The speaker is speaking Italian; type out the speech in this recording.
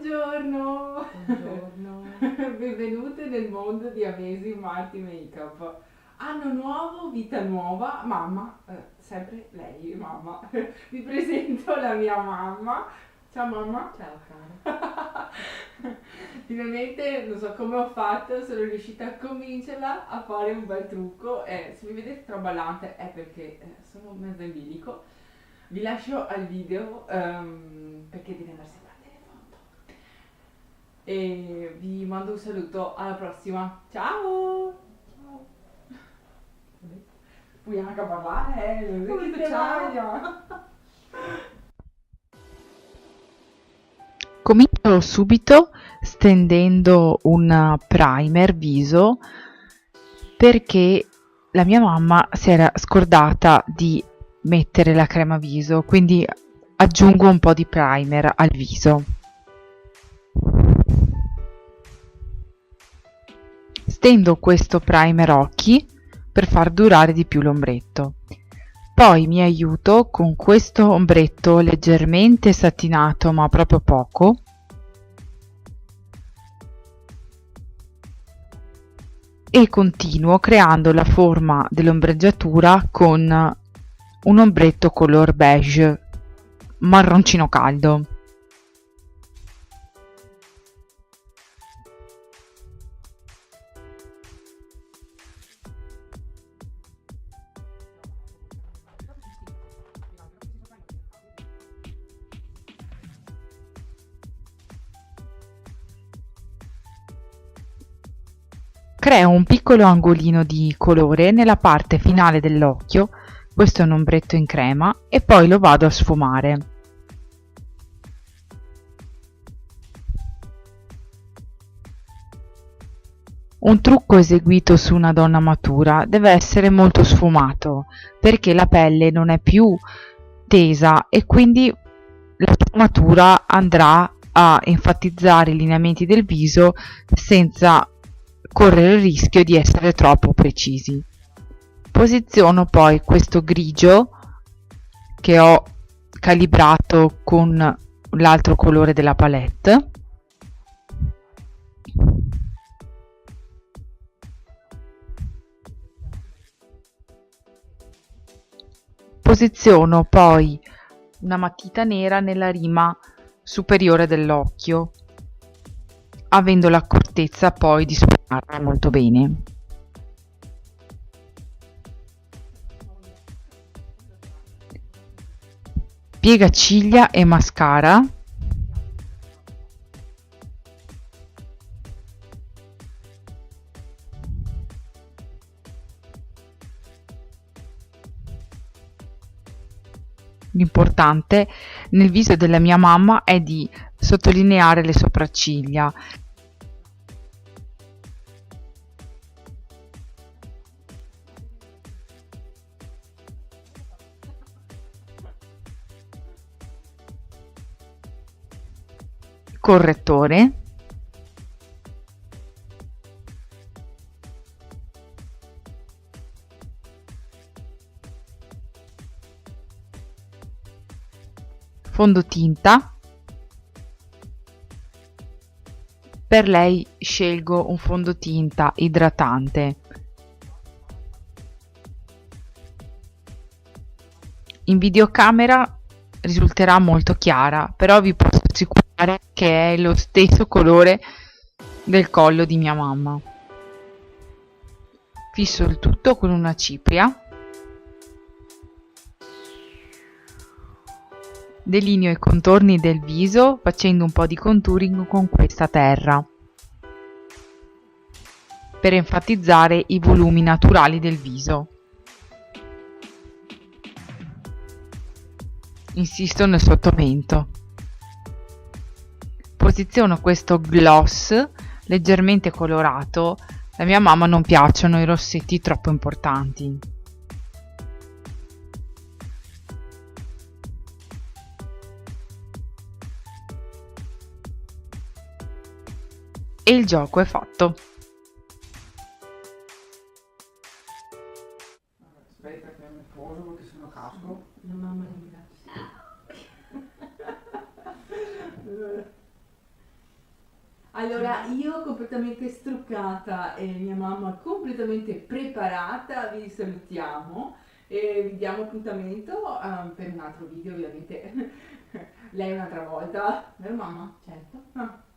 Buongiorno! Buongiorno. Benvenute nel mondo di Amazing Marty Makeup. Anno nuovo, vita nuova, mamma, sempre lei, mamma. Vi presento la mia mamma. Ciao mamma. Ciao cara. Finalmente non so come ho fatto, sono riuscita a convincerla a fare un bel trucco. Se mi vedete traballante è perché sono mezzo in bilico. Vi lascio al video perché deve andarsi a prendere foto. E vi mando un saluto, alla prossima. Ciao! Ciao! Puoi anche parlare, non è Come che ti ciao? rabbia. Comincio subito stendendo un primer viso perché la mia mamma si era scordata di mettere la crema viso, quindi aggiungo un po' di primer al viso. Stendo questo primer occhi per far durare di più l'ombretto. Poi mi aiuto con questo ombretto leggermente satinato ma proprio poco e continuo creando la forma dell'ombreggiatura con un ombretto color beige marroncino caldo. Creo un piccolo angolino di colore nella parte finale dell'occhio, questo è un ombretto in crema, e poi lo vado a sfumare. Un trucco eseguito su una donna matura deve essere molto sfumato, perché la pelle non è più tesa e quindi la sfumatura andrà a enfatizzare i lineamenti del viso senza correre il rischio di essere troppo precisi. Posiziono poi questo grigio che ho calibrato con l'altro colore della palette. Posiziono poi una matita nera nella rima superiore dell'occhio, avendo l'accortezza poi di sfumarla molto bene. Piegaciglia e mascara. L'importante nel viso della mia mamma è di sottolineare le sopracciglia. Correttore. Fondotinta. Per lei scelgo un fondotinta idratante. In videocamera risulterà molto chiara, però vi posso assicurare che è lo stesso colore del collo di mia mamma. Fisso il tutto con una cipria. Delineo i contorni del viso facendo un po' di contouring con questa terra per enfatizzare i volumi naturali del viso. Insisto nel sottomento. Posiziono questo gloss leggermente colorato. A mia mamma non piacciono i rossetti troppo importanti. E il gioco è fatto. Aspetta che mi poso perché sennò casco. La mamma ringrazia. Allora, io completamente struccata e mia mamma completamente preparata, vi salutiamo e vi diamo appuntamento per un altro video, ovviamente. Lei un'altra volta, vero mamma? Certo. Ah.